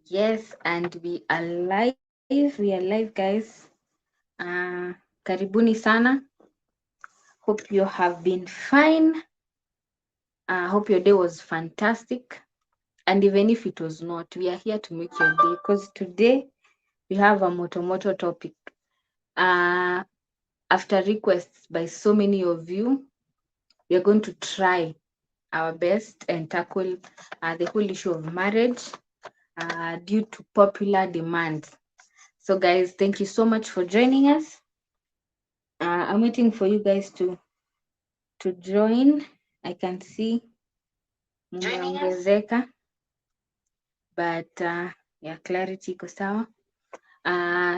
Yes, and we are live. We are live, guys. Karibuni sana. Hope you have been fine. Hope your day was fantastic. And even if it was not, we are here to make your day because today we have a moto topic. After requests by so many of you, we are going to try our best and tackle the whole issue of marriage due to popular demand. So, guys, thank you so much for joining us. I'm waiting for you guys to join. I can see mmeongezeka, but yeah, clarity iko sawa.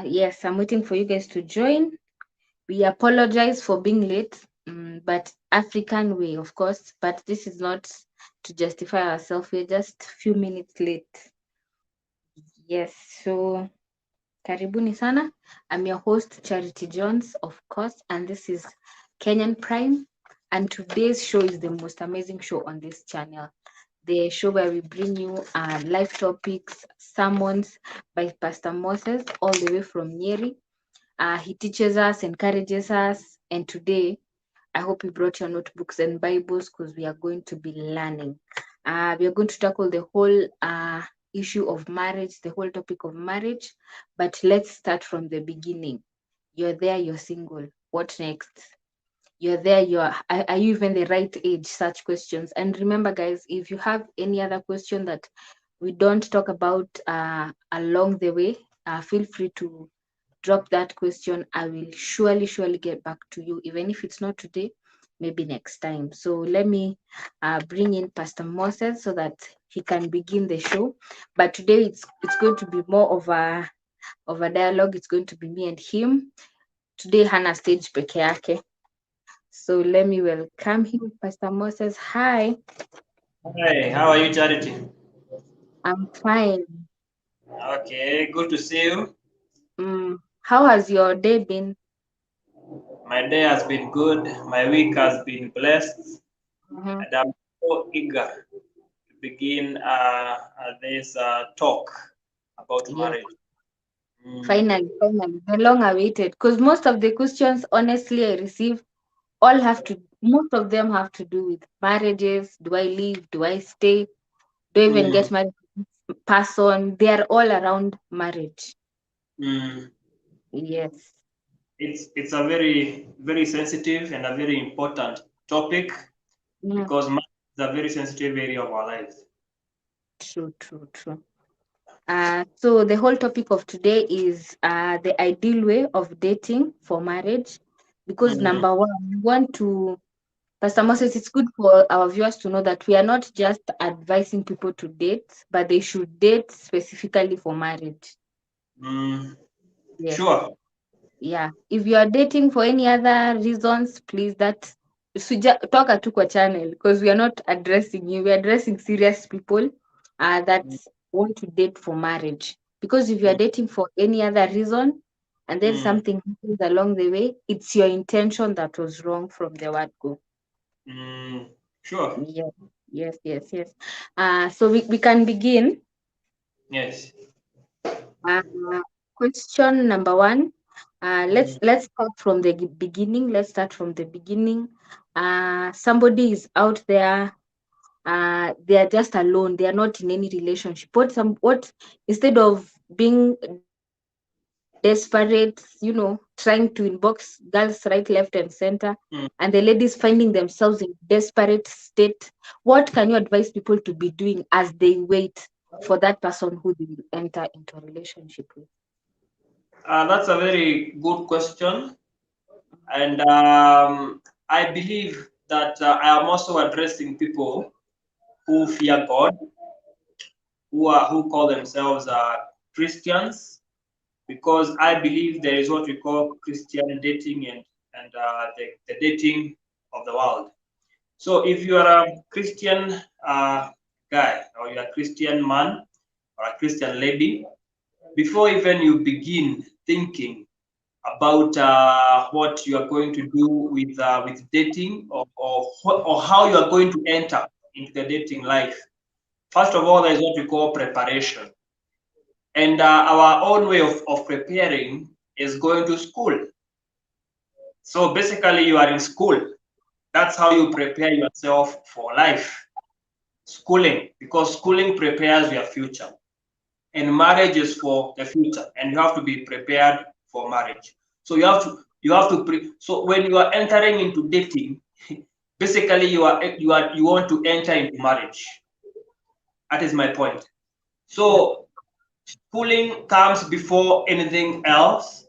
Yes, I'm waiting for you guys to join. We apologize for being late, but African way, of course. But this is not to justify ourselves. We're just a few minutes late. Yes, so karibuni sana. I'm your host Charity Jones, of course, and this is Kenyan Prime. And today's show is the most amazing show on this channel. The show where we bring you live topics, sermons by Pastor Moses, all the way from Nyeri. He teaches us, encourages us, and today I hope you brought your notebooks and Bibles because we are going to be learning. We are going to tackle the whole issue of marriage, the whole topic of marriage. But let's start from the beginning. You're there, you're single. What next? You're there, are you even the right age? Such questions. And remember, guys, if you have any other question that we don't talk about along the way, feel free to drop that question. I will surely get back to you, even if it's not today, maybe next time. So let me bring in Pastor Moses so that he can begin the show. But today it's going to be more of a dialogue. It's going to be me and him. Today hana stage peke yake. So let me welcome him, Pastor Moses. Hi. Hi, how are you, Charity? I'm fine. Okay, good to see you. How has your day been? My day has been good. My week has been blessed, Mhm. and I'm so eager to begin this talk about Yes, marriage. Mm, finally, the long awaited. Because most of the questions, honestly, I receive most of them have to do with marriages. Do I leave? Do I stay? Do I even mm, get married to this person? They are all around marriage. mm. Yes. It's a very sensitive and a very important topic Yeah, because marriage is a very sensitive area of our lives. true. So the whole topic of today is the ideal way of dating for marriage. Because Mm, number one, we want to Pastor Moses, it's good for our viewers to know that we are not just advising people to date, but they should date specifically for marriage. mm. Yes. Sure. Yeah. If you are dating for any other reasons, please talk to kwa channel because we are not addressing you. We are addressing serious people that Mm, want to date for marriage. Because if you are dating for any other reason and then mm, something happens along the way, it's your intention that was wrong from the word go. mm. Sure. Yes. So we can begin. Yes. Uh, Question number one. Mm, Let's start from the beginning. Let's start from the beginning. Somebody is out there. They are just alone. They are not in any relationship. What instead of being desperate, trying to inbox girls right, left, and center, and the mm. ladies finding themselves in desperate state, what can you advise people to be doing as they wait for that person who they will enter into a relationship with? That's a very good question, and I believe that I am also addressing people who fear God, who call themselves Christians, because I believe there is what we call Christian dating and the dating of the world. So if you are a Christian guy or you're a Christian man or a Christian lady, before even you begin thinking about what you are going to do with dating or how you are going to enter into the dating life. First of all, there is what we call preparation. And our own way of preparing is going to school. So basically, you are in school. That's how you prepare yourself for life. Schooling, because schooling prepares your future. And marriage is for the future, and you have to be prepared for marriage. So so when you are entering into dating, basically you want to enter into marriage. That is my point. So schooling comes before anything else,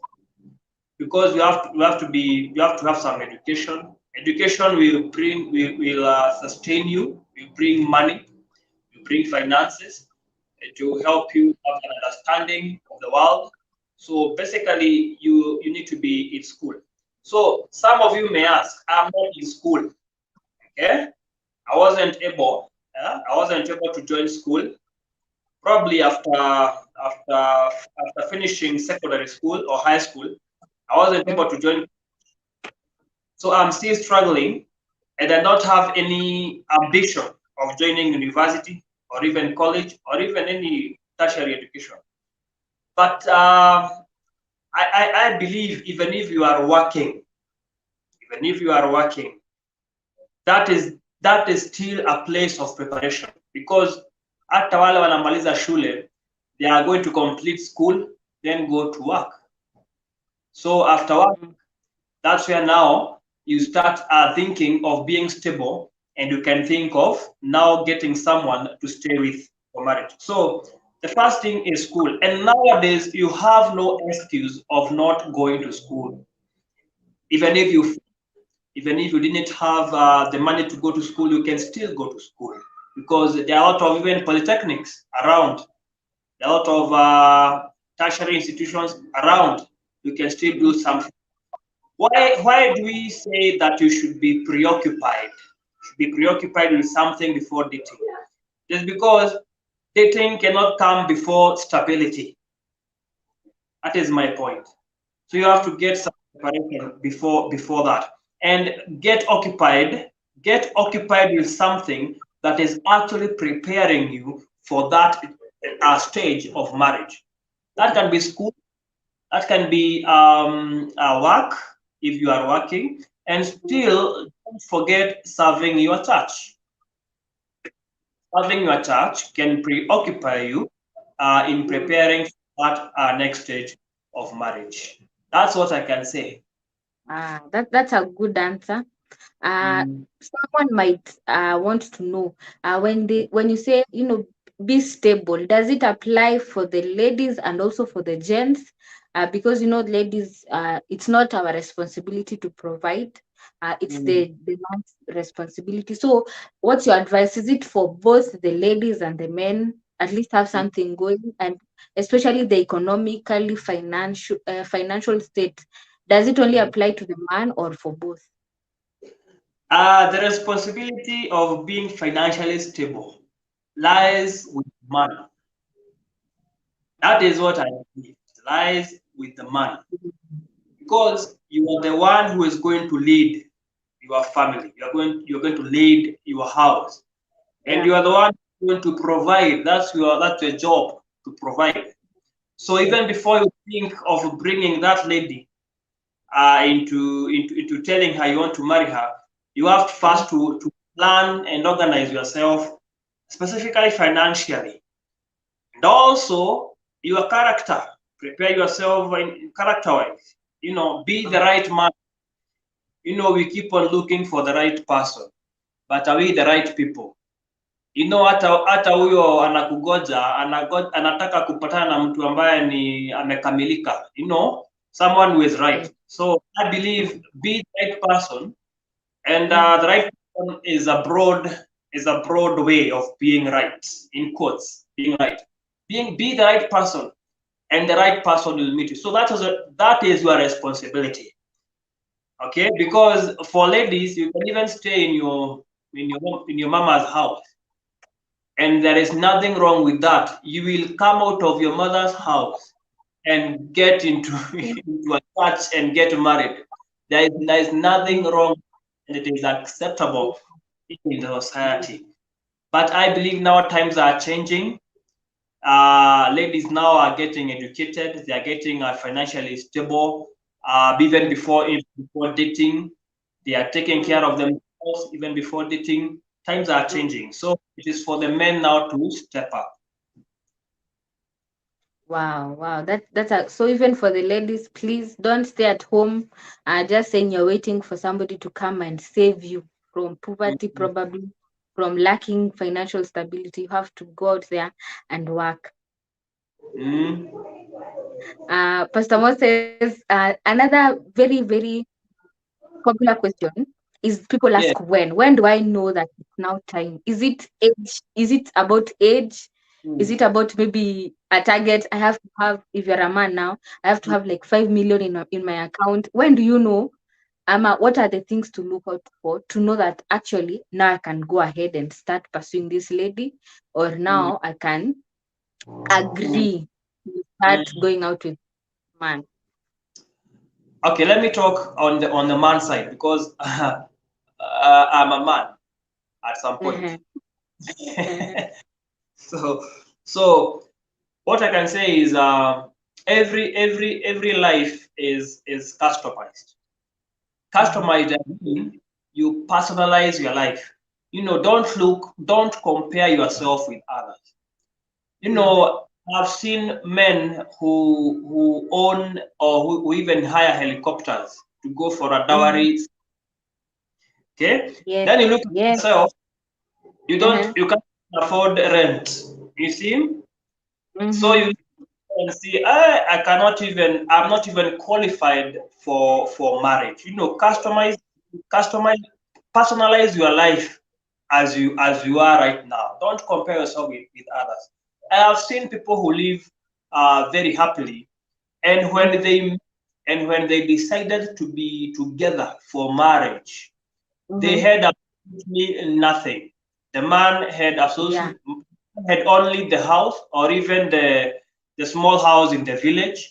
because you have to have some education. Education will sustain you, will bring money, will bring finances to help you have an understanding of the world. So basically, you need to be in school. So some of you may ask, I'm not in school. Okay, I wasn't able to join school. Probably after finishing secondary school or high school, I wasn't able to join. So I'm still struggling, and I don't have any ambition of joining university or even college or even any tertiary education. But I believe even if you are working, that is still a place of preparation, because hata wale wanamaliza shule, they are going to complete school, then go to work. So after work, that's where now you start thinking of being stable, and you can think of now getting someone to stay with for marriage. So the first thing is school. And nowadays, you have no excuse of not going to school. Even if you didn't have the money to go to school, you can still go to school, because there are a lot of even polytechnics around. There are a lot of tertiary institutions around. You can still do something. Why do we say that you should be preoccupied? Be preoccupied with something before dating? Just because dating cannot come before stability. That is my point. So you have to get some preparation before that, and get occupied with something that is actually preparing you for that stage of marriage. That can be school, that can be work if you are working, and still don't forget serving your church. Serving your church can preoccupy you in preparing for that next stage of marriage. That's what I can say. That's a good answer. Someone might want to know, when you say, be stable, does it apply for the ladies and also for the gents? Because ladies, it's not our responsibility to provide. It's the man's responsibility. So what's your advice? Is it for both the ladies and the men, at least have something going, and especially the economically financial state? Does it only apply to the man or for both? The responsibility of being financially stable lies with man. That is what I believe. It lies with the man, because you are the one who is going to lead your family. You're going to lead your house, and you are the one going to provide. That's your job, to provide. So even before you think of bringing that lady into telling her you want to marry her, you have first to plan and organize yourself, specifically financially, and also your character. Prepare yourself in character-wise. Be the right man. We keep on looking for the right person, but are we the right people? Hata huyo anakugoja, anataka kupatana na mtu ambaye ni amekamilika. Someone who is right. So I believe, be the right person, and the right person is a broad way of being right, in quotes, being right. Be the right person, and the right person will meet you. So that is your responsibility. Okay, because for ladies, you can even stay in your mama's house, and there is nothing wrong with that. You will come out of your mother's house and get into a church and get married. There is nothing wrong, and it is acceptable in the society. But I believe now times are changing. Ladies now are getting educated, they are getting financially stable, even before dating. They are taking care of themselves even before dating. Times are changing. So it is for the men now to step up. Wow, wow. So even for the ladies, please don't stay at home just saying you're waiting for somebody to come and save you from poverty, probably from lacking financial stability. You have to go out there and work. Mm. Pastor Moses, another very, very popular question is people Yeah. ask when. When do I know that it's now time? Is it age? Is it about age? Is Mm. it about maybe a target? I have to have, if you're a man now, I have to have like 5 million in my account. When do you know? What are the things to look out for to know that actually now I can go ahead and start pursuing this lady, or Mm. now I can Mm. agree to start Mm. going out with man? Okay, let me talk on the man side because I'm a man at some point. Uh-huh, uh-huh, so so what I can say is every life is customized. mhm, Customized, I mean you personalize your life. Don't compare yourself with others. You yeah. know, I've seen men who own or who even hire helicopters to go for a Mhm, dowry. Okay, yes, then you look at yes. yourself. Uh-huh, You can't afford rent. You see, so mhm, you and see, I'm not even qualified for marriage. Customize, personalize your life as you are right now. Don't compare yourself with others. I have seen people who live very happily, and mhm, when they decided to be together for marriage, they mhm, had absolutely nothing. The man yeah. had only the house or even the small house in the village.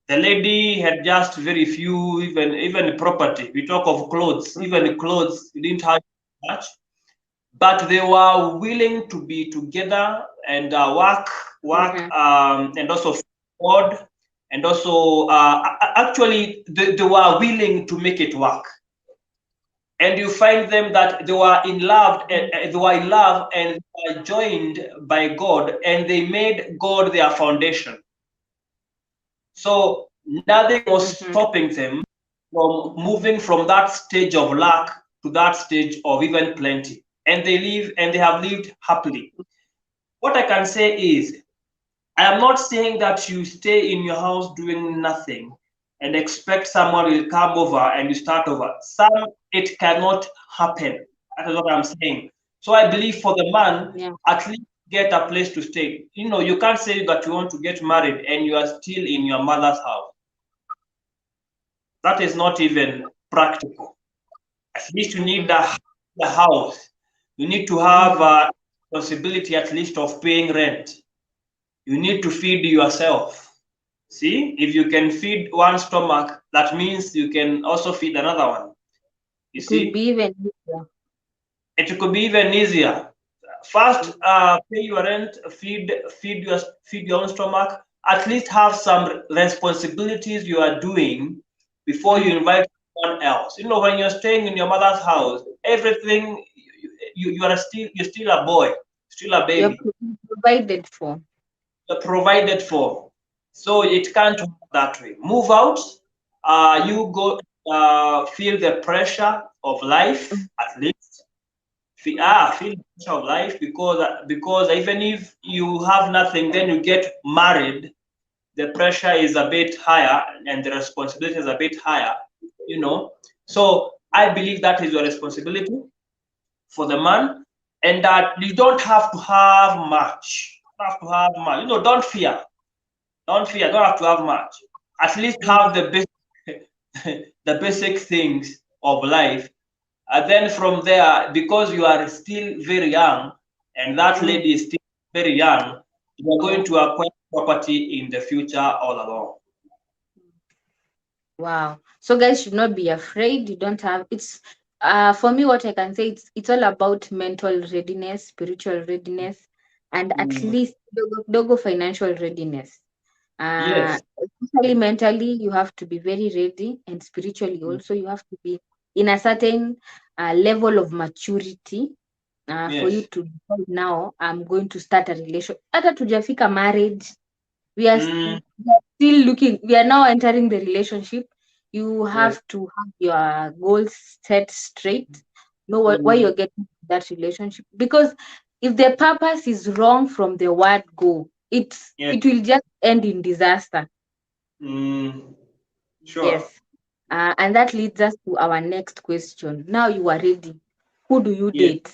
The lady had just very few, even property. We talk of clothes, Mhm, even clothes didn't have much, but they were willing to be together and work, mhm, and also God, and also actually they were willing to make it work. And you find them that mhm, they were in love and were joined by God, and they made God their foundation. So nothing was mhm. stopping them from moving from that stage of lack to that stage of even plenty. And they have lived happily. What I can say is, I am not saying that you stay in your house doing nothing and expect someone will come over and you start over. It cannot happen. That is what I'm saying. So I believe for the man, Yeah. at least get a place to stay. You can't say that you want to get married and you are still in your mother's house. That is not even practical. At least you need Mhm, the house. You need to have mhm. a responsibility at least of paying rent. You need to feed yourself. See, if you can feed one stomach, that means you can also feed another one. You It will see, be even easier. it could be even easier. First, pay your rent, feed your own stomach. At least have some responsibilities you are doing before you Mhm. invite someone else. When you're staying in your mother's house, everything you're still a boy, still a You're baby. provided for. Provided for. So it can't work that way. Move out, you go feel the pressure of life at least. Mhm. Feel the pressure of life because even if you have nothing, then you get married. The pressure is a bit higher and the responsibility is a bit higher. You know, so I believe that is your responsibility for the man, and that you don't have to have much. You don't have to have much. Don't fear. Don't fear. Don't have to have much. At least have Mhm. the basic, the basic things of life. And then from there, because you are still very young, and that Mhm. lady is still very young, you are Yeah. going to acquire property in the future all along. Wow. So guys should not be afraid. You don't have it's for me what I can say it's all about mental readiness, spiritual readiness. and at Mm. least dogo financial readiness. Yes. Especially mentally, you have to be very ready, and spiritually Mm. also, you have to be in a certain level of maturity for you Yes. to decide, now I'm going to start a relation. Hata tujafika marriage, we are Mm. still looking. We are now entering the relationship. You Yes. have to have your goals set straight. Know why Mm. you're getting to that relationship, because if the purpose is wrong from the word go, Yes. it will just end in disaster. Mm. Sure. Yes. And that leads us to our next question. Now you are ready. Who do you Yes. date?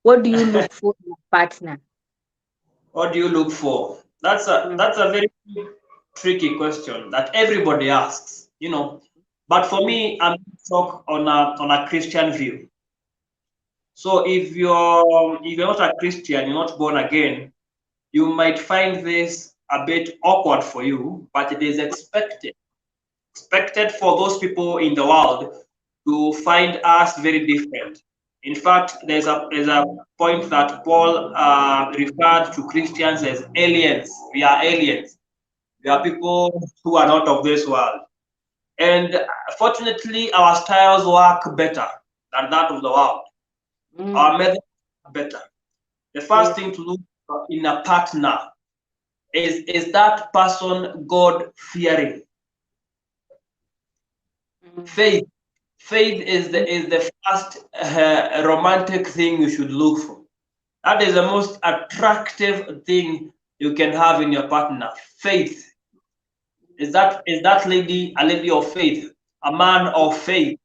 What do you look for in a partner? What do you look for? Mm, That's a very tricky question that everybody asks, But for mm, me, I'm talk on a Christian view. So if you're not a Christian, you're not born again, you might find this a bit awkward for you, but it is expected for those people in the world to find us very different. In fact, there's a point that Paul referred to Christians as aliens. We are aliens. We are people who are not of this world. And fortunately, our styles work better than that of the world. mm, Our methods are better. The first yes. thing to look for in a partner is that person God fearing. Mm, Faith. Faith is mm, the first romantic thing you should look for. That is the most attractive thing you can have in your partner. Faith. Is that lady a lady of faith? A man of faith?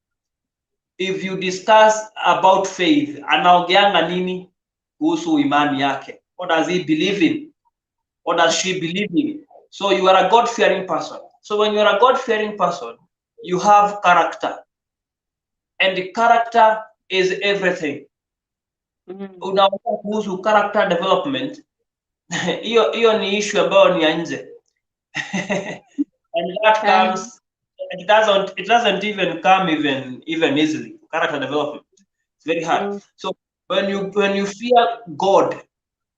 If you discuss about faith, anaongeanga nini kuhusu imani yake? What does he believe in? What does she believe in? So you are a God-fearing person. So when you are a God-fearing person, you have character, and the character is everything. mm, Unaongea kuhusu character development, hiyo ni issue ambayo ni ya nje. And that uh, comes, it doesn't even come even easily. Character development, it's very hard. mm, So when you fear God,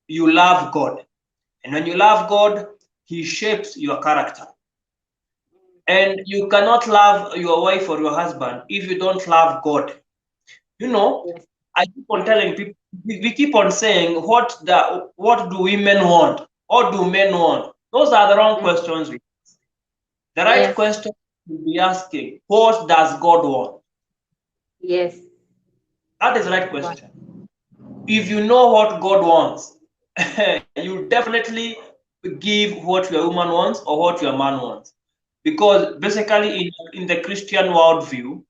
you love God, and when you love God, He shapes your character. And you cannot love your wife or your husband if you don't love God. You know, yes. I keep on telling people, we keep on saying, what do women want? What do men want? Those are the wrong Mm, questions. The right yes. question to be asking, what does God want? Yes. That is the right Wow. question. If you know what God wants, you definitely give what your woman wants or what your man wants. Because basically, in the Christian worldview,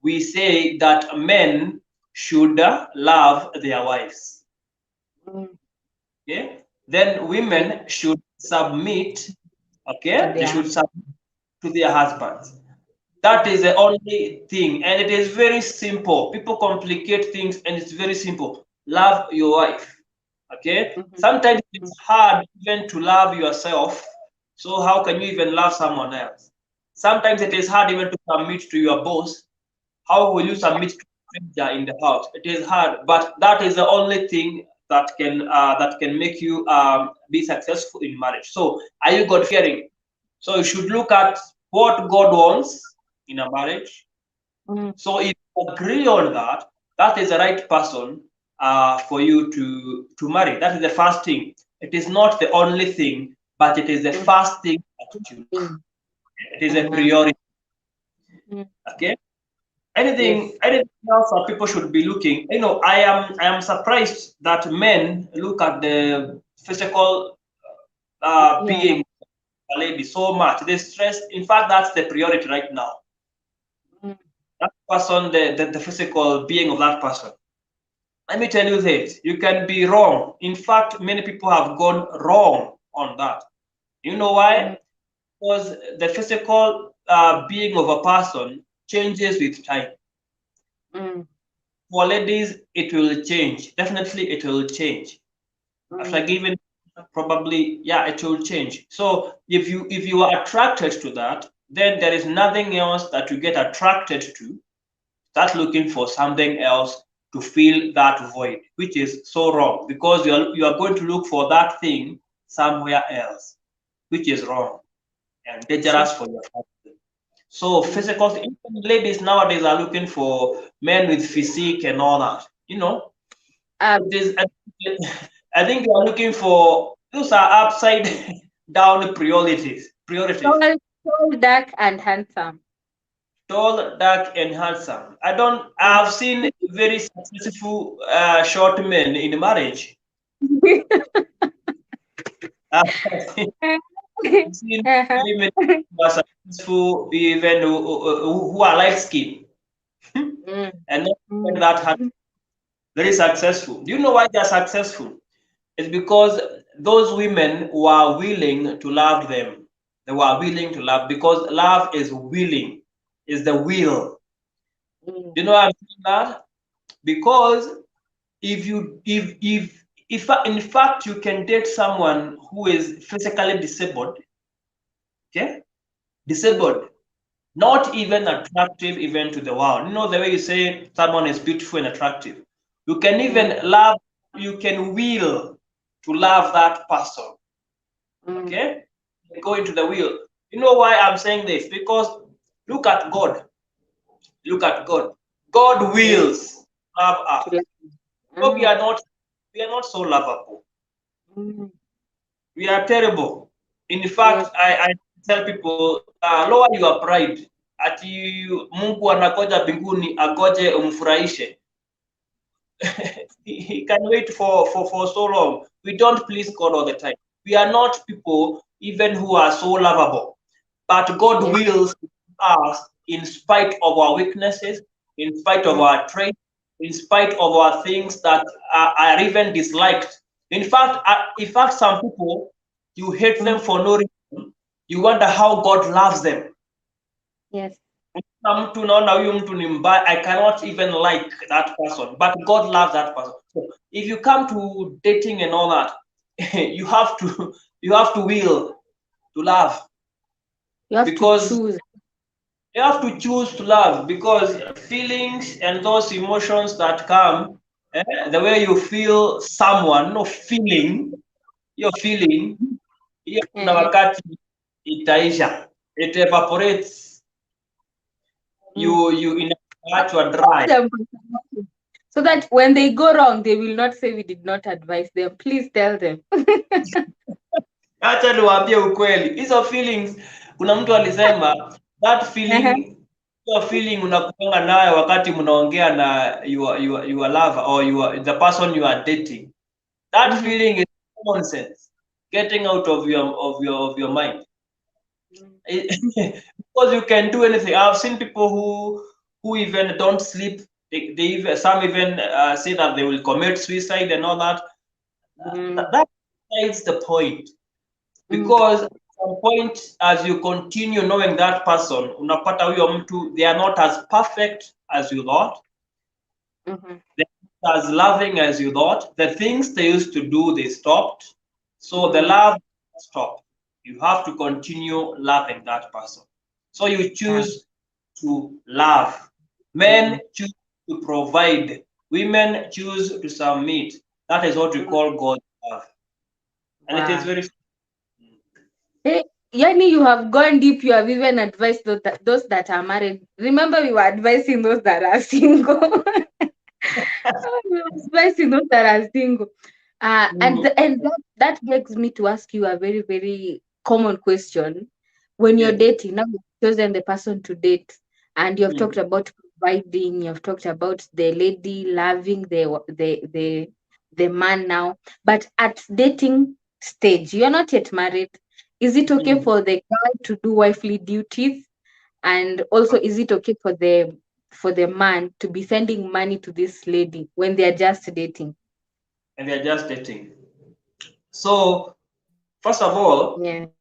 we say that men should love their wives. Mm, Okay? Then yes. women should submit, To okay? They their should submit to their husbands. That is the only thing. And it is very simple. People complicate things and it's very simple. Love your wife. Okay? mm-hmm. Sometimes Mm, it's hard even to love yourself. So how can you even love someone else? Sometimes it is hard even to submit to your boss. How will you mm, submit to a stranger in the house? It is hard, but that is the only thing that can make you be successful in marriage. So, are you God fearing? So you should look at what God wants in a marriage. mm, So if you agree on that, that is the right person for you to marry. That is the first thing. It is not the only thing, but it is the mm, first thing that you look. mm, It is a uh-huh. priority. Mm, Okay. yes. Anything else that people should be looking? I am surprised that men look at the physical Yeah. being of a lady so much. They stress. In fact, that's the priority right now. Mm, That person, the physical being of that person. Let me tell you this: you can be wrong. In fact, many people have gone wrong on that. You know mm, why? Because the physical being of a person changes with time. mm, For ladies, it will change. Definitely, it will change. After mm, giving, probably, yeah, it will change. So if you are attracted to that, then there is nothing else that you get attracted to. Start looking for something else to fill that void, which is so wrong, because you are going to look for that thing somewhere else, which is wrong and dangerous for your family. So physical, even ladies nowadays are looking for men with physique and all that. It is. I think they are looking for, those are upside down priorities. Tall, dark, and handsome. Tall, dark, and handsome. I've seen very successful short men in marriage. I've seen very many who are successful, even who are light skinned, and that very successful. Do you know why they are successful? It's because those women were willing to love them. They were willing to love, because love is willing, is the will. Do you know why I'm saying that? Because if in fact you can date someone who is physically disabled, okay, disabled, not even attractive even to the world. You know the way you say someone is beautiful and attractive. You can even love, you can will to love that person. Okay? Go into the will. You know why I'm saying this? Because look at God. Look at God. God wills love us. So we are not so lovable. We are terrible. In fact, I tell people, lower your pride. Ati Mungu anagoja mbinguni agoje umfurahishe. He can wait for so long. We don't please God all the time. We are not people even who are so lovable. But God wills us in spite of our weaknesses, in spite of our traits, in spite of our things that are even disliked. In fact, some people, you hate them for no reason. You wonder how God loves them. Yes. I cannot even like that person, but God loves that person. So if you come to dating and all that, you have to will to love. You have because to choose. You have to choose to love, because feelings and those emotions that come, the way you feel someone, no feeling, your feeling, kuna wakati itaisha, it evaporates. You inaachwa dry. So that when they go wrong, they will not say we did not advise them. Please tell them. Acha niwaambie ukweli, hizo feelings, kuna mtu alisema that feeling, your feeling unakuanga nayo wakati mnaongea na your lover or the person you are dating. That feeling is nonsense. Getting out of your mind. Because you can do anything. I've seen people who even don't sleep. Some even say that they will commit suicide and all that. That is the point. Because at some point, as you continue knowing that person, unapata huyo mtu, they are not as perfect as you thought. They're not as loving as you thought. The things they used to do, they stopped. So the love stopped. You have to continue loving that person. So you choose to love. Men choose to provide. Women choose to submit. That is what we call God's love. And it is very. Hey, Yani, you have gone deep. You have even advised those that are married. Remember, we were advising those that are single. We were advising those that are single. And that begs me to ask you a very, very common question. When you're dating, now you've chosen the person to date, and you've talked about providing, you've talked about the lady loving the man now. But at dating stage, you're not yet married. Is it okay for the guy to do wifely duties? And also, is it okay for the man to be sending money to this lady when they are just dating? And they are just dating. So, first of all,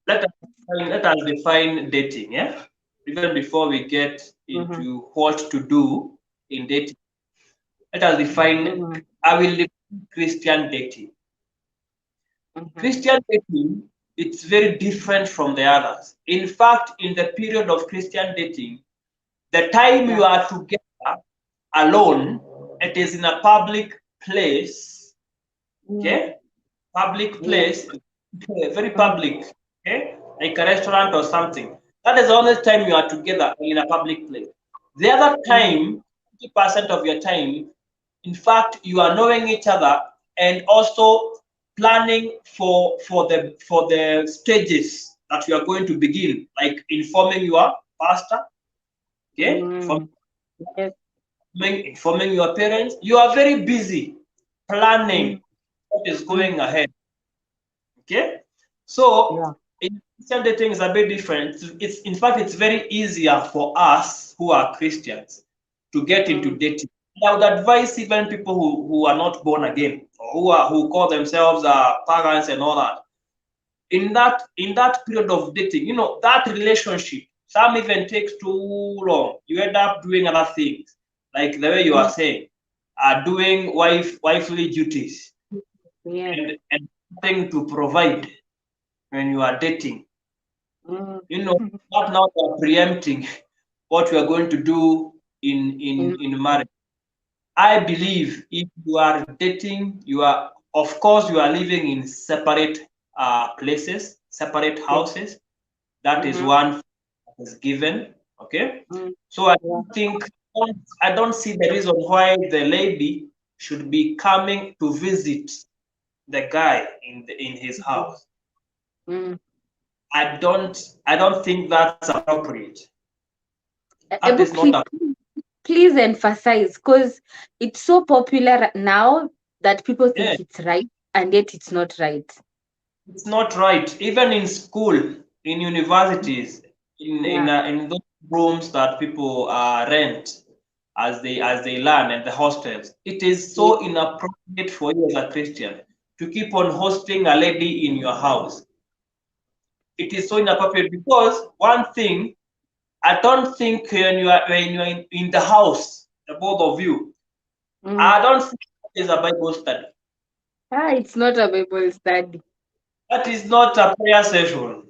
let us define dating, yeah? Even before we get into what to do in dating. Let us define, I will define Christian dating. Christian dating, it's very different from the others. In fact, in the period of Christian dating, the time you are together alone it is in a public place, okay? Public place, very public, okay? Like a restaurant or something. That is the only time you are together in a public place. The other time, 50% of your time, in fact, you are knowing each other and also planning for the stages that you are going to begin, like informing your pastor, okay? Informing your parents. You are very busy planning what is going ahead. Okay, so in Christian dating is a bit different. It's in fact it's very easier for us who are Christians to get into dating. I would advise even people who are not born again or who call themselves parents and all that. In that period of dating, you know, that relationship, some even takes too long. You end up doing other things, like the way you are saying, doing wifely duties, and nothing to provide when you are dating. You know, not now you are preempting what you are going to do in marriage. I believe if you are dating, you are, of course, you are living in separate places, separate houses. That is one that is given. Okay, so I don't see the reason why the lady should be coming to visit the guy in his house. I don't think that's appropriate. That is not please emphasize, because it's so popular now that people think it's right, and yet it's not right. It's not right. Even in school, in universities, in those rooms that people rent as they learn, and the hostels, it is so inappropriate for you as a Christian to keep on hosting a lady in your house. It is so inappropriate because one thing, I don't think when you're in the house, the both of you, I don't think it is a Bible study. It's not a Bible study. That is not a prayer session.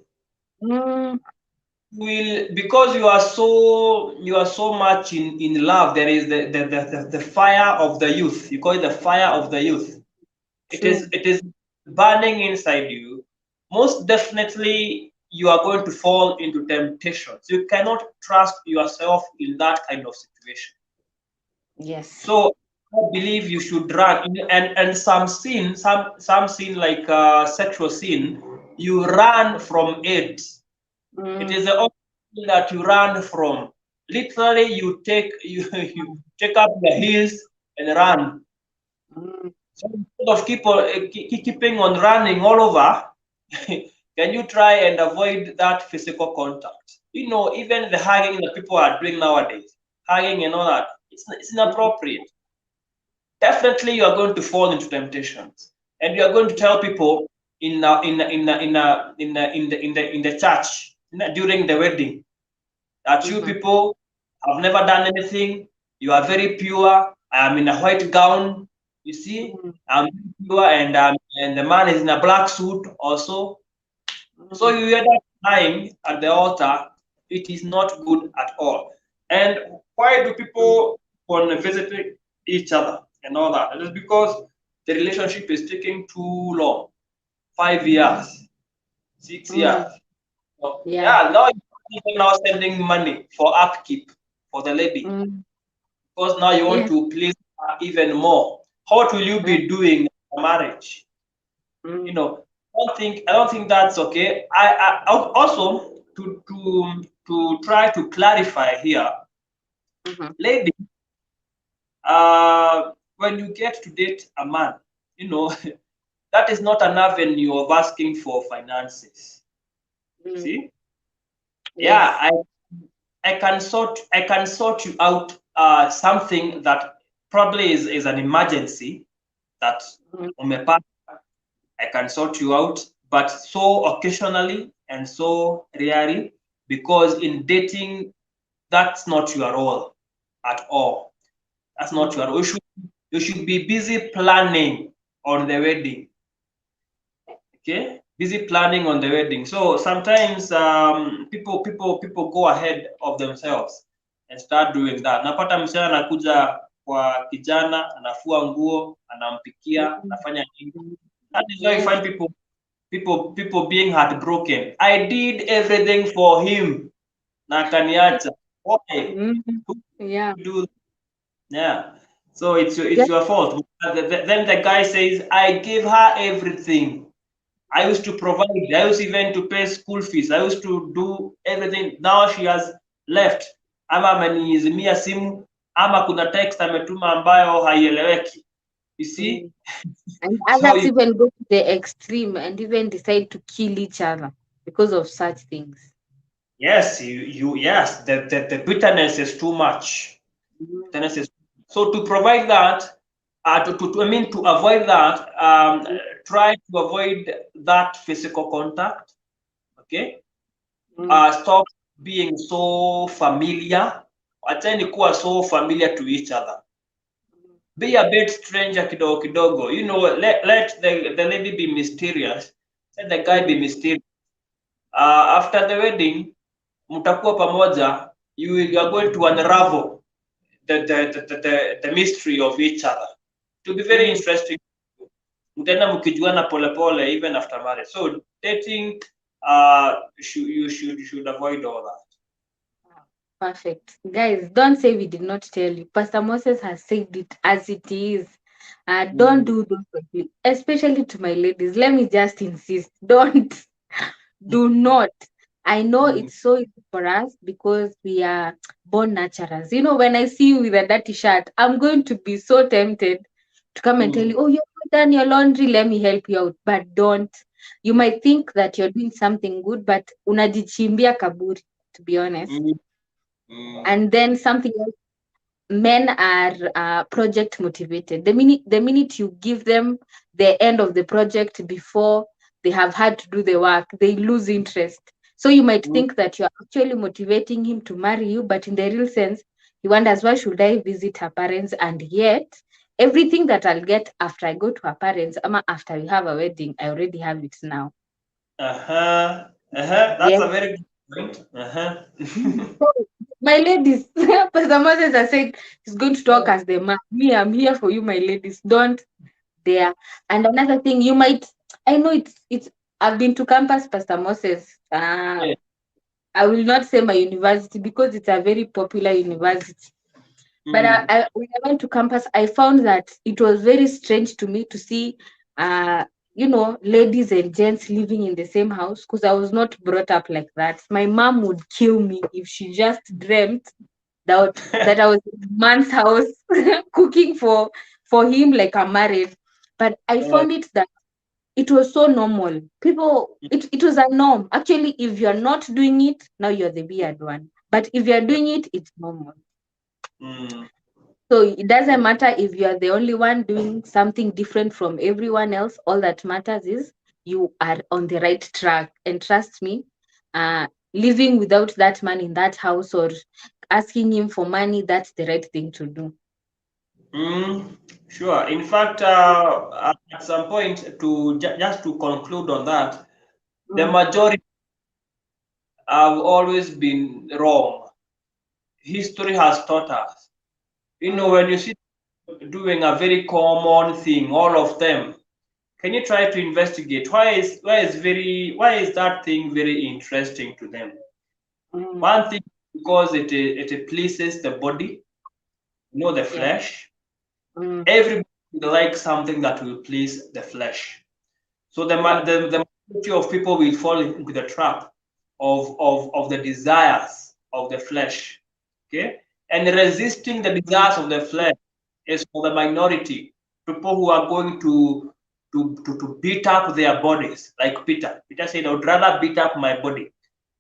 Because you are so much in love. There is the fire of the youth. You call it the fire of the youth. It is burning inside you. Most definitely, you are going to fall into temptation. So you cannot trust yourself in that kind of situation. Yes. So I believe you should run, and some sin like sexual sin, you run from it. It is the only thing that you run from. Literally, you take up your heels and run. So instead of keeping on running all over, can you try and avoid that physical contact? You know, even the hugging that people are doing nowadays, hugging and all that, it's inappropriate. Definitely, you are going to fall into temptations, and you are going to tell people in the church during the wedding that you people have never done anything. You are very pure. I am in a white gown. You see, I'm pure, and the man is in a black suit also. So you end up lying at the altar. It is not good at all. And why do people want to visit each other and all that? It is because the relationship is taking too long. 5 years, 6 years. So, now you're now spending money for upkeep for the lady, because now you want to please her even more. What will you be doing in marriage? You know, I don't think that's okay. I also to try to clarify here, lady, when you get to date a man, you know, that is not an avenue of asking for finances. See? Yeah, I can sort you out something that probably is an emergency that I can sort you out, but so occasionally and so rarely, because in dating, that's not your role at all. That's not your role. You should be busy planning on the wedding. Okay, busy planning on the wedding. So sometimes people go ahead of themselves and start doing that. Napata msichana anakuja kwa kijana, anafua nguo, anampikia, anafanya nini. That is why you Yes. find people being heartbroken. I did everything for him. Na akaniacha. Why? Yeah. Do yeah. So it's Yes. your fault. Then the guy says, I gave her everything. I used to provide. I used even to pay school fees. I used to do everything. Now she has left. Ama amenizimia simu, ama kuna text ametuma ambayo haieleweki. You see? And So others even go to the extreme and even decide to kill each other because of such things. yes, yes, the bitterness is too much. Bitterness is so to provide that, to avoid that, try to avoid that physical contact. Okay. Stop being so familiar. Acheni kuwa so familiar to each other. Be a bit stranger kidogo kidogo. You know, let the lady be mysterious. Let the guy be mysterious. After the wedding, mtakuwa pamoja. You are going to unravel the mystery of each other. To be very interesting. Mtaenda mkijuana polepole even after marriage. So dating, you should avoid all that. Perfect. Guys, don't say we did not tell you. Pastor Moses has said it as it is. Don't do those, especially to my ladies. Let me just insist. Don't. Do not. I know it's so easy for us because we are born naturals. You know, when I see you with a dirty shirt, I'm going to be so tempted to come and tell you, oh, you've not done your laundry, let me help you out. But don't. You might think that you're doing something good, but unajichimbia kaburi, to be honest. And then something else, men are project motivated. The minute you give them the end of the project before they have had to do the work, they lose interest. So you might think that you're actually motivating him to marry you, but in the real sense, he wonders, why should I visit her parents? And yet, everything that I'll get after I go to her parents, after we have a wedding, I already have it now. That's a very good point. So, my ladies, Pastor Moses has said he's going to talk as the man. Me, I'm here for you, my ladies. Don't dare. And another thing, you might, I know it's. I've been to campus, Pastor Moses. I will not say my university because it's a very popular university. But when I went to campus, I found that it was very strange to me to see, ladies and gents living in the same house, because I was not brought up like that. My mom would kill me if she just dreamt that I was in man's house cooking for him like I'm married. But I found it that it was so normal. People, it was a norm. Actually, if you're not doing it, now you're the weird one. But if you're doing it, it's normal. So it doesn't matter if you are the only one doing something different from everyone else. All that matters is you are on the right track. And trust me, living without that man in that house or asking him for money, that's the right thing to do. Sure. In fact, at some point, just to conclude on that, the majority have always been wrong. History has taught us. You know, when you see doing a very common thing, all of them, can you try to investigate why is that thing very interesting to them? One thing, because it pleases the body, the flesh. Everybody likes something that will please the flesh. So the majority of people will fall into the trap of the desires of the flesh. Okay, and resisting the desires of the flesh is for the minority, people who are going to beat up their bodies, like Peter. Peter said, I would rather beat up my body.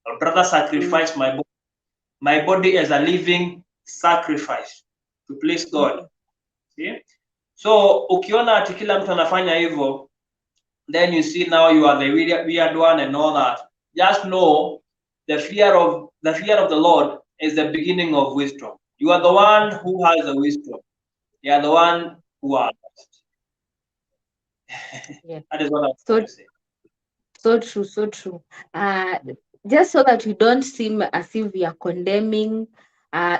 I would rather sacrifice my body. My body as a living sacrifice to please God. See? So ukiona ati kila mtu anafanya hivyo, then you see now you are the weird one and all that. Just know the fear of the Lord is the beginning of wisdom. You are the one who has the wisdom. You are the one who are lost. That is what I'm trying to say. So true, so true. Just so that we don't seem as if we are condemning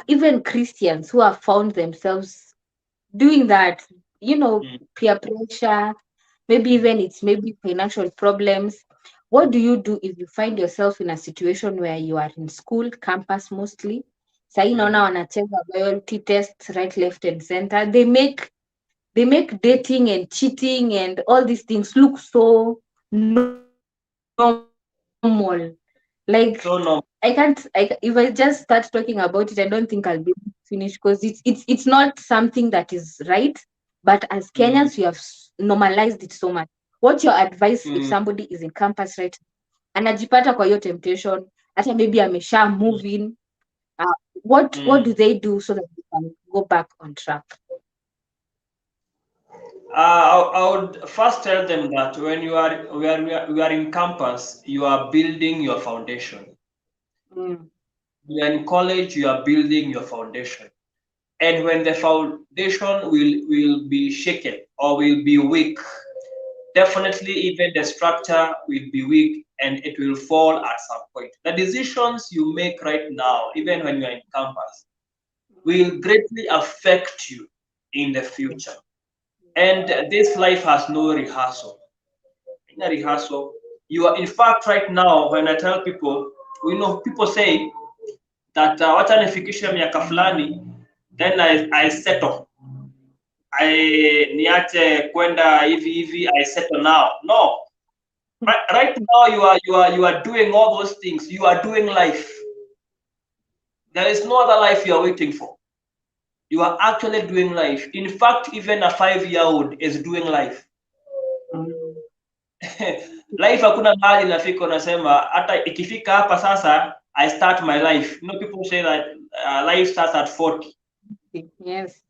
even Christians who have found themselves doing that, you know, Mm. peer pressure, maybe Mm. even it's maybe financial problems. What do you do if you find yourself in a situation where you are in school, campus mostly? Sahi naona Mm. wanacheza loyalty tests right, left, and center. They make dating and cheating and all these things look so normal. Like I can't. So no. If I just start talking about it, I don't think I'll be able to finish because it's not something that is right. But as Kenyans, we have Mm. normalized it so much. What's your advice if Mm. somebody is in campus right, anajipata kwa hiyo temptation, hata maybe amesha Mm. move in, what do Mm. they do so that they can go back on track? I would first tell them that when we are in campus, you are building your foundation. Mm, You are in college, you are building your foundation. And when the foundation will be shaken or will be weak, definitely even the structure will be weak and it will fall at some point. The decisions you make right now, even when you are in campus, will greatly affect you in the future. And this life has no rehearsal. In a rehearsal, you are in fact right now when I tell people, we know people say that wacha nifikishe miaka fulani then I settle. Niache kwenda hivi hivi, I settle now. No. Right now you are doing all those things. You are doing life. There is no other life you are waiting for. You are actually doing life. In fact, even a 5-year-old is doing life. mm, Life hakuna mahali inafika unasema hata ikifika hapa sasa I start my life. You know, people say that life starts at 40. yes.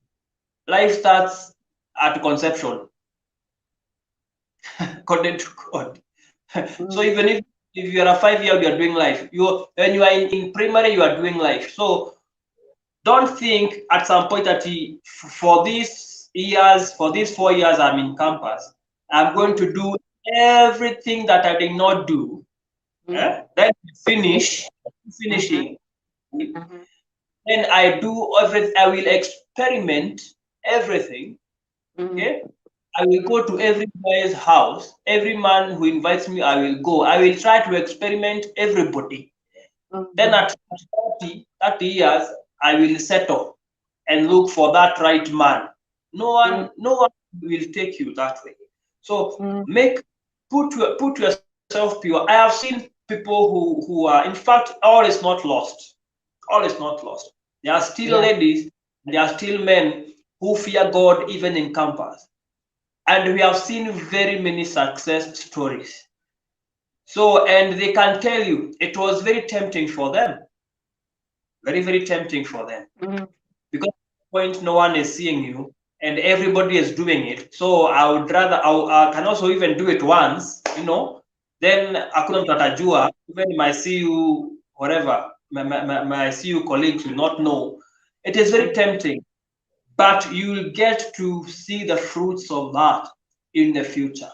Life starts at conception, according to God. So Mm, even if you are a 5-year-old, you are doing life. When you are in primary, you are doing life. So don't think at some point that for these years, for these 4 years I'm in campus, I'm going mm, to do everything that I did not do. mm, Then finish mhm, finishing. mhm, Then I do everything. I will experiment everything. mm, Okay. I will go to everybody's house. Every man who invites me, I will go. I will try to experiment everybody. Then mhm, at 30 years, I will settle and look for that right man. mm, No one will take you that way. So mm, put yourself pure. I have seen people who are, in fact, all is not lost. All is not lost. There are still yeah. ladies, there are still men who fear God even in campus. And we have seen very many success stories. So, and they can tell you it was very tempting for them, very, very tempting for them. Mm, Because at the point no one is seeing you and everybody is doing it. So I would rather, I can also even do it once, then hakuna mtu atajua, even my CU, whatever, my CU colleagues will not know. It is very mm, tempting, but you'll get to see the fruits of that in the future.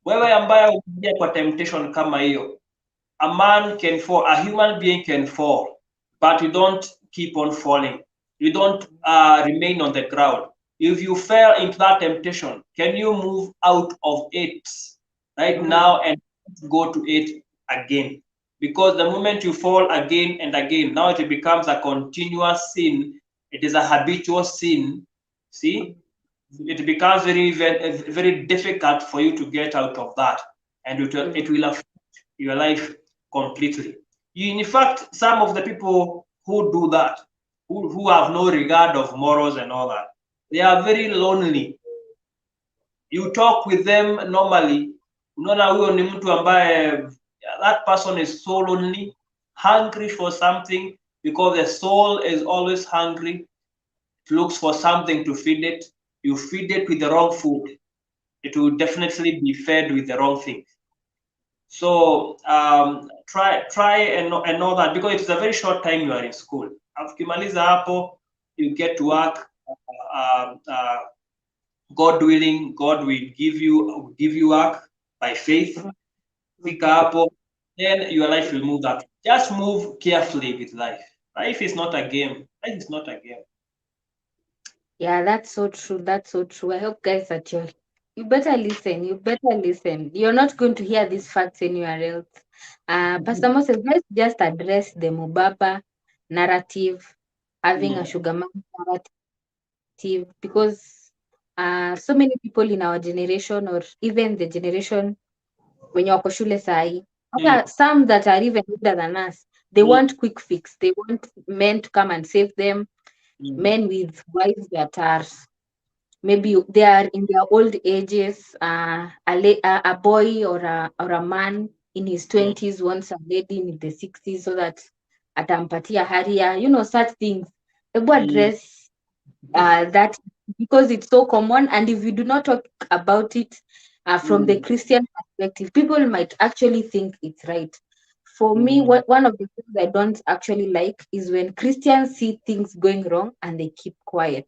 Wewe ambaye umeingia kwa temptation kama hiyo, a man can fall, a human being can fall, but you don't keep on falling. You don't remain on the ground. If you fell into that temptation, can you move out of it right mhm, now and go to it again? Because the moment you fall again and again, now it becomes a continuous sin. It is a habitual sin. See, it becomes very difficult for you to get out of that, and it mm, will affect your life completely. In fact, some of the people who do that, who have no regard of morals and all that, they are very lonely. You talk with them normally, unaona huyo ni mtu ambaye, that person is so lonely, hungry for something, because the soul is always hungry. It looks for something to feed it. You feed it with the wrong food, it will definitely be fed with the wrong thing. So try and know that, because it's a very short time you are in school. Ukimaliza hapo, you get to work. God willing, God will give you work by faith. mhm, Fika mhm. hapo, then your life will move up. Just move carefully with life. Life is not a game. Life is not a game. Yeah, that's so true. That's so true. I hope guys that you better listen. You better listen. You're not going to hear these facts anywhere else. Pastor Moses, let's just address the Mubaba narrative, having a Mm, sugar mama narrative, because so many people in our generation, or even the generation wenye wako shule sahi, mm, hata some that are even older than us, they mm, want quick fix. They want men to come and save them, mm, men with wives that are maybe they are in their old ages. A boy or a man in his mm, 20s wants a lady in the 60s so that atampatia haria, such things. Ebu mm, address that, because it's so common, and if we do not talk about it from the mm, Christian perspective, people might actually think it's right. For me, mm, one of the things I don't actually like is when Christians see things going wrong and they keep quiet.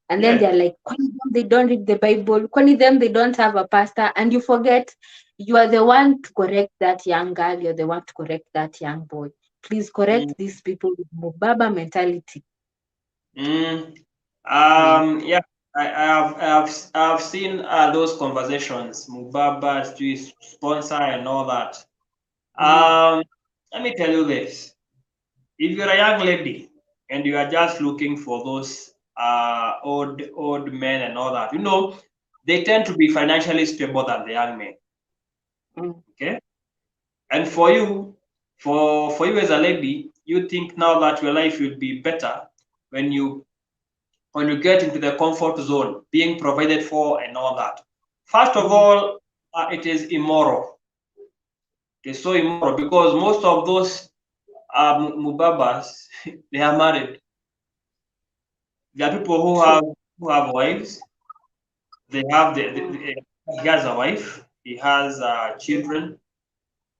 And then yeah. they're like, kwani them they don't read the Bible, kwani them they don't have a pastor, and you forget you are the one to correct that young girl, you're the one to correct that young boy. Please correct Mm, these people with Mubaba mentality. mm. Yes. Yeah, I have seen those conversations, Mubaba, sponsor, and all that. Mm. Let me tell you this: if you're a young lady and you are just looking for those old men and all that, they tend to be financially stable than the young men. Mm. Okay, and for you as a lady, you think now that your life will be better when you get into the comfort zone, being provided for and all that. First of Mm. all, it is immoral. It is so immoral because most of those mubabas they are married. There are people who True. have wives. They have Mm. he has a wife. He has children.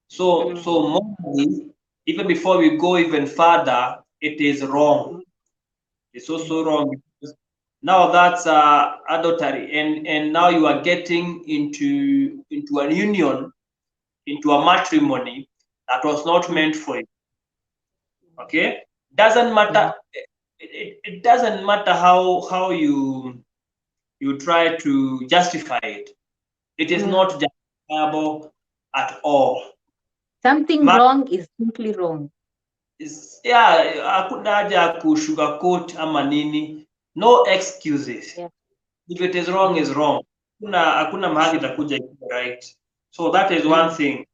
So Mm. morally, even before we go even further, it is wrong. Mm. It's also wrong because now that's adultery, and now you are getting into an union, into a matrimony that was not Mm. meant for you. Okay, doesn't matter. Yeah. It doesn't matter how you try to justify it. It is Mm. not justifiable at all. Something Ma- wrong is simply wrong. yeah, hakuna haja ya kusugarcoat ama nini. No excuses. Yeah. If it is wrong, is Mm. wrong. Hakuna mahali itakuja ikiwa right. So that is one Mm. thing.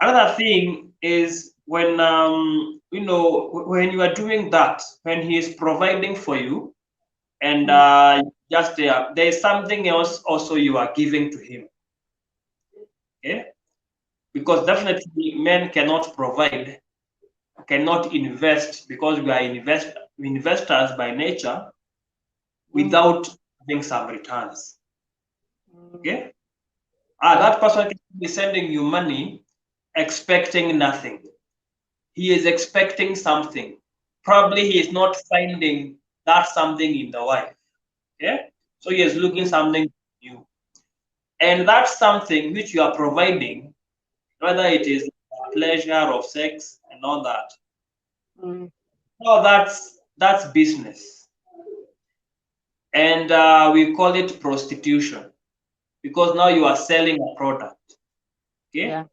Another thing is when you are doing that, when he is providing for you, and Mm. just there is something else also you are giving to him. Okay, because definitely men cannot provide, cannot invest, because we are investors by nature, Mm. without having some returns. Mm. Okay, Yeah. that person can be sending you money expecting nothing. He is expecting something. Probably he is not finding that something in the wife. Okay, so he is looking Mm. something new, and that's something which you are providing, whether it is pleasure of sex and all that. Mm. No, that's business, and we call it prostitution because now you are selling a product. Okay, Yeah.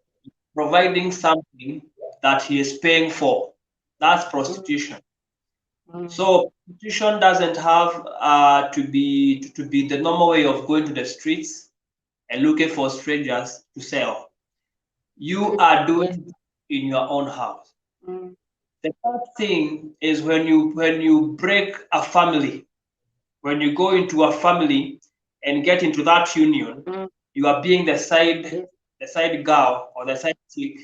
providing something that he is paying for. That's Mm. prostitution. Mm. So prostitution doesn't have to be the normal way of going to the streets and looking for strangers to sell. You are doing Yes. it in your own house. Mm. The third thing is when you break a family, when you go into a family and get into that union, Mm. you are being Yes. the side girl or the side chick.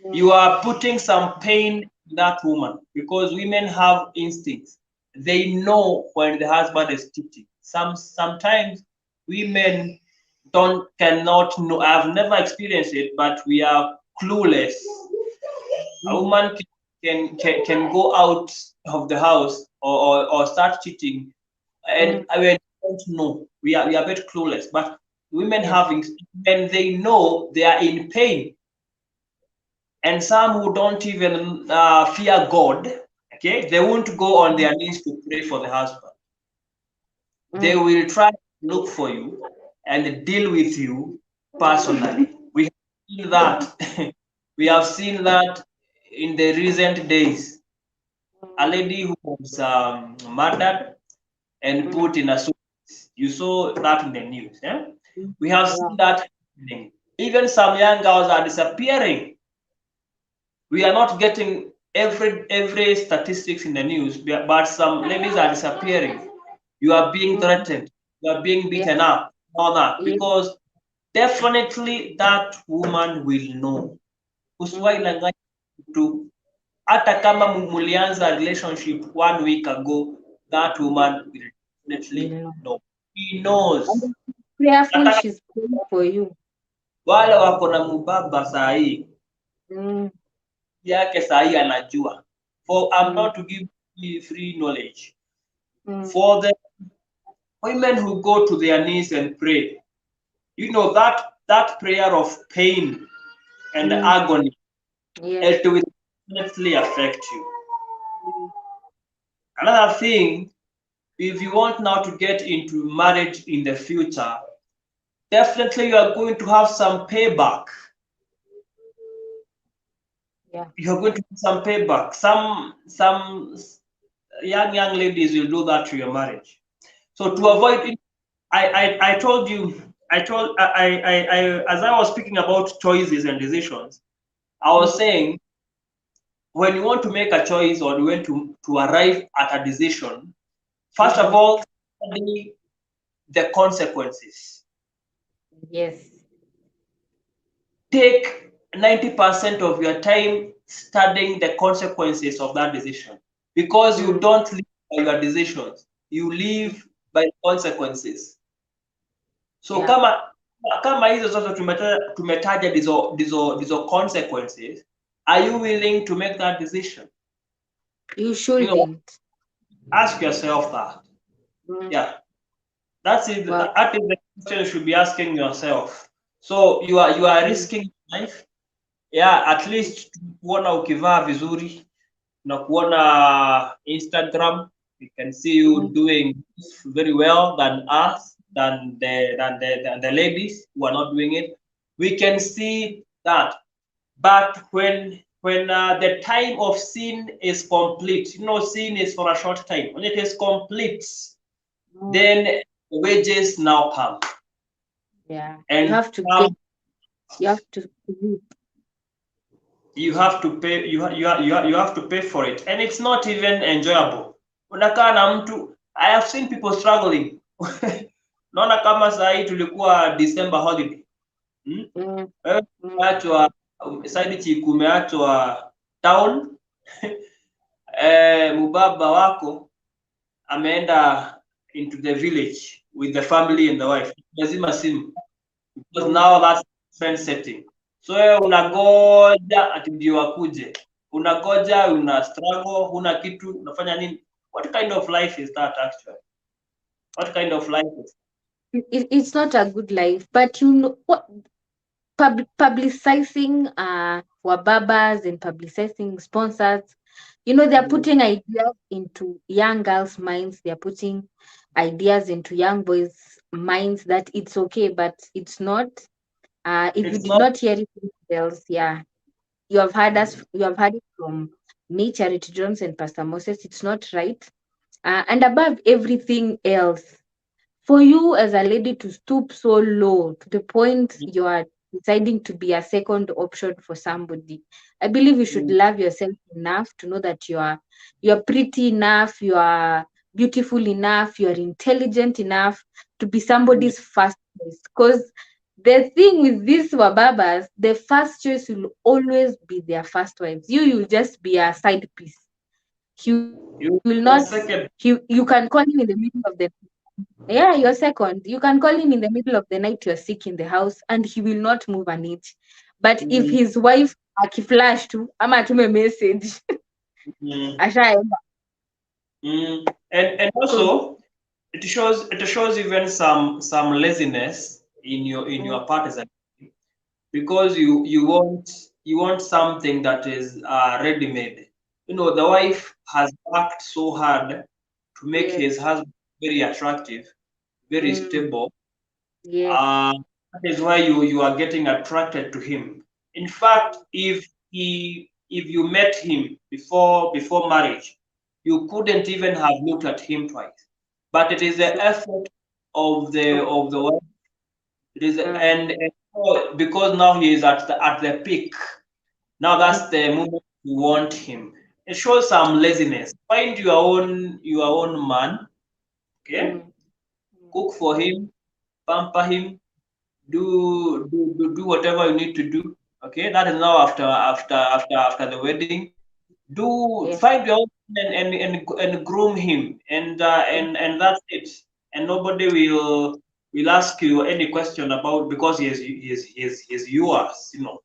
Mm. You are putting some pain in that woman because women have instincts. They know when the husband is cheating. Sometimes women don't cannot know. I've never experienced it, but we are clueless. A Mm. woman can go out of the house or start cheating, and Mm. we don't know. We are a bit clueless, but women Yes. having when they know they are in pain, and some who don't even fear God, okay, they won't go on Mm. their knees to pray for the husband. They will try to look for you and deal with you personally. We have seen that. We have seen that in the recent days. A lady who was murdered and put in a suitcase. You saw that in the news. Yeah? We have seen that happening. Even some young girls are disappearing. We are not getting every statistics in the news, but some ladies are disappearing. You are being threatened. You are being beaten up. All that because definitely that woman will know. Usiwahi danganya mtu. Hata kama mulianza relationship 1 week ago, that woman will definitely know. He knows. Prayerful, she's praying for you. Wale wako na mubaba saa hii yake saa hii anajua. For I'm not to give you free knowledge. For the women who go to their knees and pray, you know that prayer of pain and agony, it will definitely affect you. Another thing, if you want now to get into marriage in the future, definitely you are going to have some payback. You're going to have some payback. Some young ladies will do that to your marriage. So to avoid it, I told you, as I was speaking about choices and decisions, I was saying when you want to make a choice or you want to arrive at a decision, first of all, study the consequences. Yes. Take 90% of your time studying the consequences of that decision, because you don't live by your decisions, you live by consequences. So kama hizo zote tumetaja dizo consequences, are you willing to make that decision? You shouldn't. Ask yourself that. Yeah, that's it. That is the question you should be asking yourself. So you are risking life. Yeah, at least kuona ukivaa vizuri na kuona Instagram, we can see you doing very well than us, than the ladies who are not doing it. We can see that. But when the time of sin is complete, sin is for a short time. When it is complete, then wages now come. Yeah. And you have to pay. You have to you have to pay. You have to pay for it, and it's not even enjoyable. Unakaa na mtu. I have seen people struggling. Naona kama saa hii tulikuwa December holiday. Umeachwa side chick, umeachwa town. Mubaba wako ameenda into the village with the family and the wife. Lazima simu, because now that's trend setting. So wewe unagoja ati ndio wakuje, unagoja, una struggle, huna kitu, unafanya nini? What kind of life is that actually? What kind of life is it's not a good life, but you know what, publicizing wababas and publicizing sponsors, they're putting ideas into young girls' minds, they're putting ideas into young boys' minds that it's okay, but it's not. If you did not hear it else, you have heard it from me, Charity Jones, and Pastor Moses. It's not right. And above everything else, for you as a lady to stoop so low to the point you are deciding to be a second option for somebody, I believe you should love yourself enough to know that you are pretty enough, you are beautiful enough, you are intelligent enough to be somebody's first choice. Because the thing with these wababas, the first choice will always be their first wives. You'll just be a side piece. You will not. You can call him in the middle of the. Yeah, you're second. You can call him in the middle of the night, you're sick in the house, and he will not move an inch. But if his wife akiflash tu ama atume message, ashaenda. And also it shows even some laziness in your partner, because you want something that is ready-made. The wife has worked so hard to make his husband very attractive, very stable. Yes. That is why you are getting attracted to him. In fact, if you met him before marriage, you couldn't even have looked at him twice. But it is the effort of the wife. It is and so because now he is at the peak. Now that's the moment you want him. It shows some laziness. Find your own man, okay? Cook for him, pamper him, do whatever you need to do. Okay, that is now after the wedding. Do Yes. find your own and groom him, and that's it. And nobody will ask you any question about because he is yours. You know.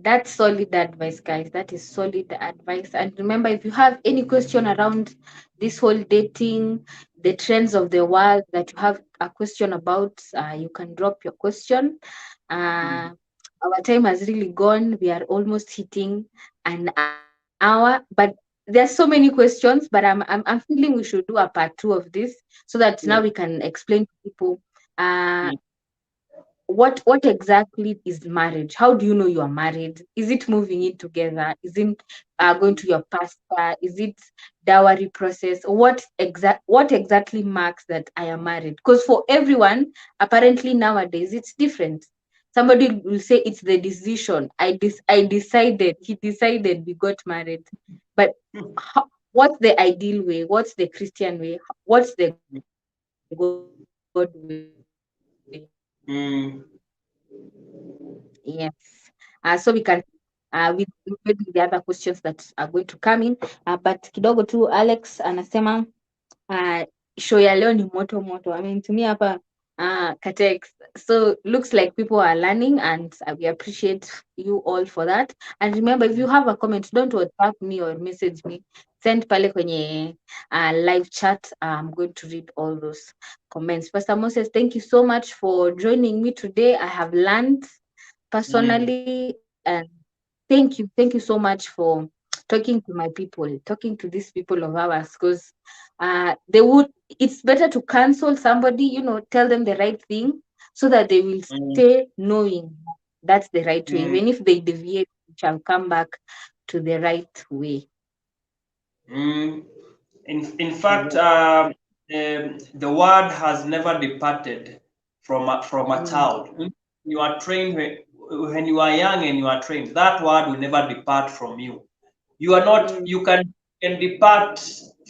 That's solid advice, guys. That is solid advice. And remember, if you have any question around this whole dating, the trends of the world that you have a question about, you can drop your question. Our time has really gone. We are almost hitting an hour, but there's so many questions. But I'm feeling we should do a part 2 of this so that now we Yeah. can explain to people uh what exactly is marriage. How do you know you are married? Is it moving in together? Is it going to your pastor? Is it dowry process? What exactly marks that I am married? Because for everyone, apparently nowadays it's different. Somebody will say it's the decision. I decided, he decided, we got married. But what's the ideal way? What's the Christian way? What's the God way? Mm, Yes. So we can with maybe the other questions that are going to come in. But kidogo tu Alex anasema show ya leo ni moto moto. I mean, to me hapa Katex. So looks like people are learning, and we appreciate you all for that. And remember, if you have a comment, don't WhatsApp me or message me. Send pale kwenye live chat. I'm going to read all those comments. Pastor Moses, thank you so much for joining me today. I have learned personally, and thank you so much for talking to my people, talking to these people of ours, because they would it's better to cancel somebody, tell them the right thing so that they will mm, stay knowing that's the right way. mm, Even if they deviate, it shall come back to the right way. mm. In fact, Yes. the word has never departed from a Mm, child. You are trained when you are young and you are trained. That word will never depart from you. You are not. mm, You can depart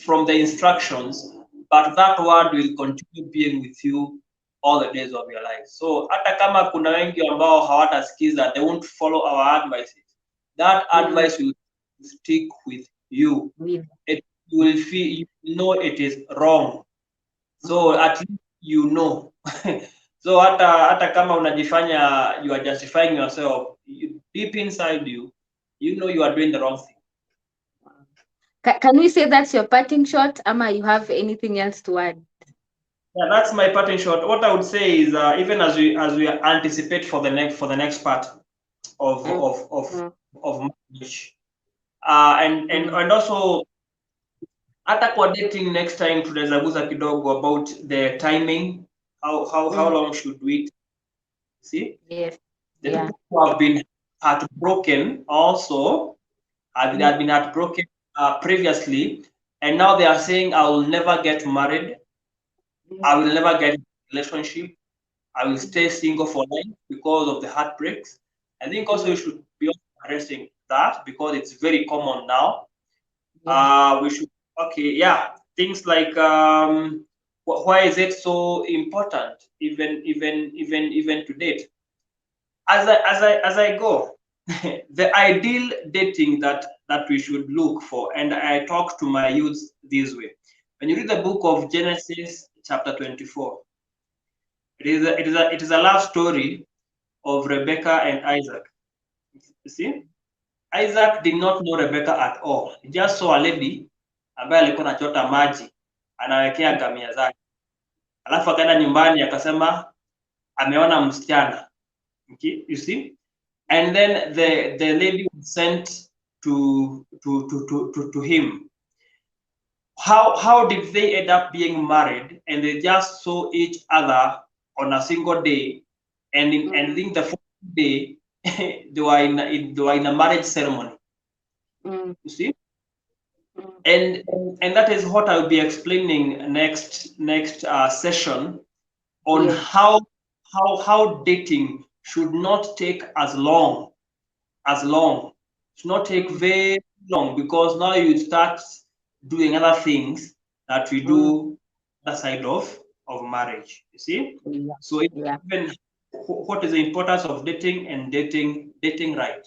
from the instructions, but that word will continue being with you all the days of your life. So hata kama kuna wengi ambao hawatasikiza, they won't follow our advices. That mm, advice will stick with you. with, You will feel, you know it is wrong, so mm. at least you know. So hata kama unajifanya you are justifying yourself, deep inside you know you are doing the wrong thing. Can we say that's your parting shot, Ama? You have anything else to add? Yeah, that's my parting shot. What I would say is, even as we anticipate for the next part of Mm, of of mm, of marriage, and also hata kwa dating next time tunaweza guza kidogo about the timing. How mm. long should we see? Yes. The Yeah. people who have been heartbroken also had been heartbroken previously, and now they are saying, I will never get married, I will never get a relationship, I will stay single for life because of the heartbreaks. I think also we should be addressing that because it's very common now. Yeah. We should, okay, yeah, things like why is it so important even to date? As I go, the ideal dating that we should look for, and I talk to my youth this way. When you read the book of Genesis, chapter 24, it is a love story of Rebecca and Isaac. You see, Isaac did not know Rebecca at all. He just saw a lady ambaye alikuwa anachota maji anawekea ngamia zake, alafu akaenda nyumbani akasema ameona msichana. Okay, you see, and then the lady was sent to him. how did they end up being married and they just saw each other on a single day, and in the fourth day they were in a marriage ceremony. You see, and that is what I'll be explaining next session on how dating should not take should not take very long, because now you start doing other things that we do the side of marriage. You see, so even what is the importance of dating and dating right,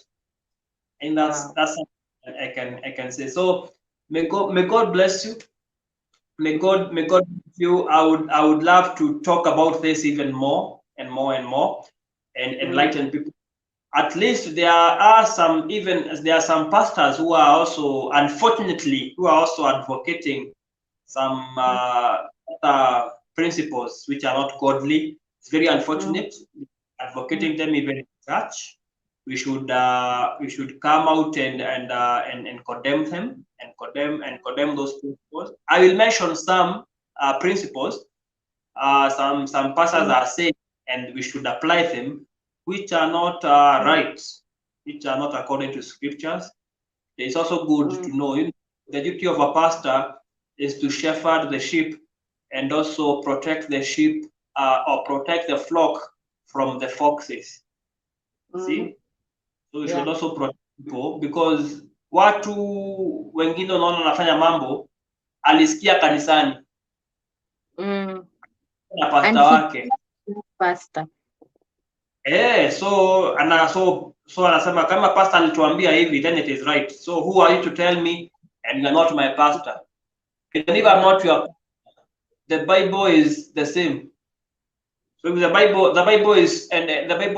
and that's something I can say. So may God bless you. May God bless you. I would love to talk about this even more and more and more, and enlighten people. At least there are some pastors who are also, unfortunately, who are also advocating some principles which are not godly. It's very unfortunate. Advocating them even in church. We should come out and condemn them and condemn those principles. I will mention some principles. Some pastors are saying, and we should apply them, which are not right, which are not according to scriptures. It's also good to know, the duty of a pastor is to shepherd the sheep and also protect the sheep, or protect the flock from the foxes. See, so we should also protect people, because watu wengine unaona wanafanya mambo alisikia kanisani na pasta wake. So anasema kama pastor alituambia hivi, then it is right. So who are you to tell me and you're not my pastor? Even if I'm not your pastor, the Bible is the same. So the Bible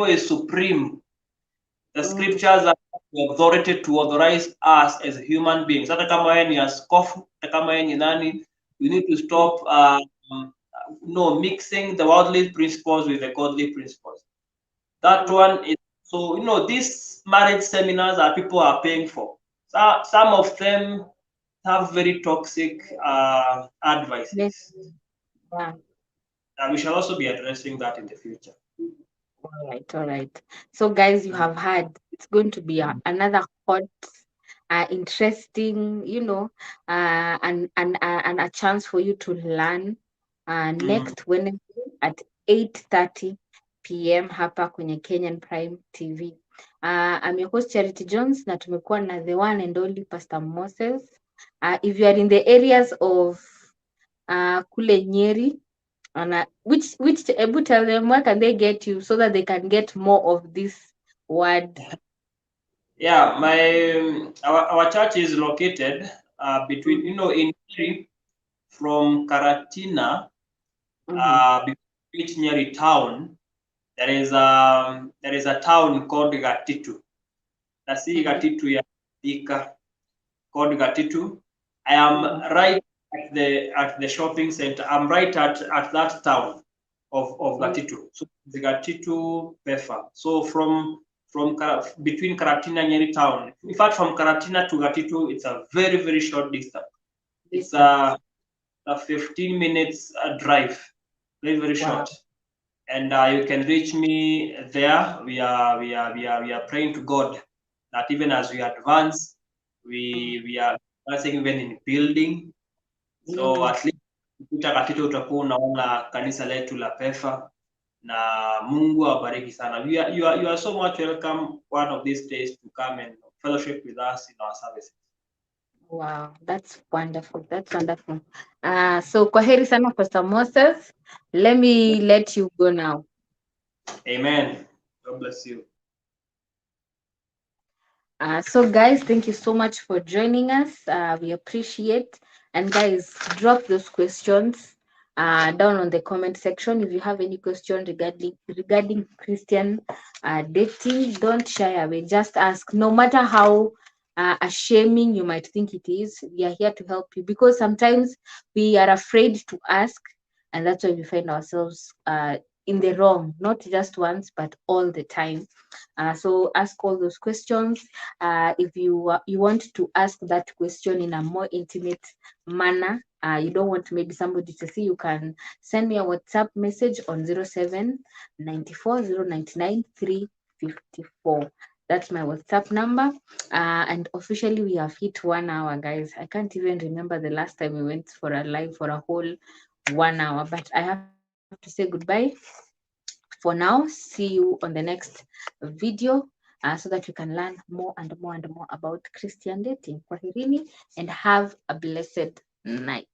is supreme. The scriptures are the authority to authorize us as human beings. Hata kama wewe ni askofu, hata kama wewe ni nani, you need to stop mixing the worldly principles with the godly principles. That one is, so these marriage seminars that people are paying for, some of them have very toxic advices. And we shall also be addressing that in the future. All right. So guys, you have heard, it's going to be another hot, interesting, and a chance for you to learn next Wednesday at 8:30 p.m. hapa kwenye Kenyan Prime TV. I'm your host Charity Jones, na tumekuwa na the one and only Pastor Moses. If you are in the areas of kule Nyeri, which tell them where can they get you so that they can get more of this word? Yeah, our church is located between in Nyeri, from Karatina, between Nyeri town. There is a town called Gatitu. That's Gatitu ya Thika, called Gatitu. I am right at the shopping center. I'm right at that town of Gatitu. So the Gatitu Pefa. So from between Karatina and Nyeri town. In fact, from Karatina to Gatitu, it's a very, very short distance. It's a 15 minutes drive. Very, very short. And you can reach me there. We are praying to God that even as we advance, we are advancing even in building. So at least ukipita Katitu utakuwa unaona kanisa letu la Pefa, na Mungu awabariki sana. You are so much welcome one of these days to come and fellowship with us in our services. Wow, that's wonderful. That's wonderful. So kwaheri sana Pastor Moses. Let me let you go now. Amen. God bless you. So guys, thank you so much for joining us. We appreciate. And guys, drop those questions down on the comment section. If you have any question regarding Christian dating, don't shy away. Just ask. No matter how ashaming you might think it is, we are here to help you, because sometimes we are afraid to ask, and that's why we find ourselves in the wrong, not just once, but all the time. So ask all those questions. If you want to ask that question in a more intimate manner, you don't want maybe somebody to see, you can send me a WhatsApp message on 0794099354. That's my WhatsApp number. And officially we have hit 1 hour, guys. I can't even remember the last time we went for a live for a whole 1 hour, but I have to say goodbye for now. See you on the next video, so that you can learn more and more and more about Christian dating. Kwaherini and have a blessed night.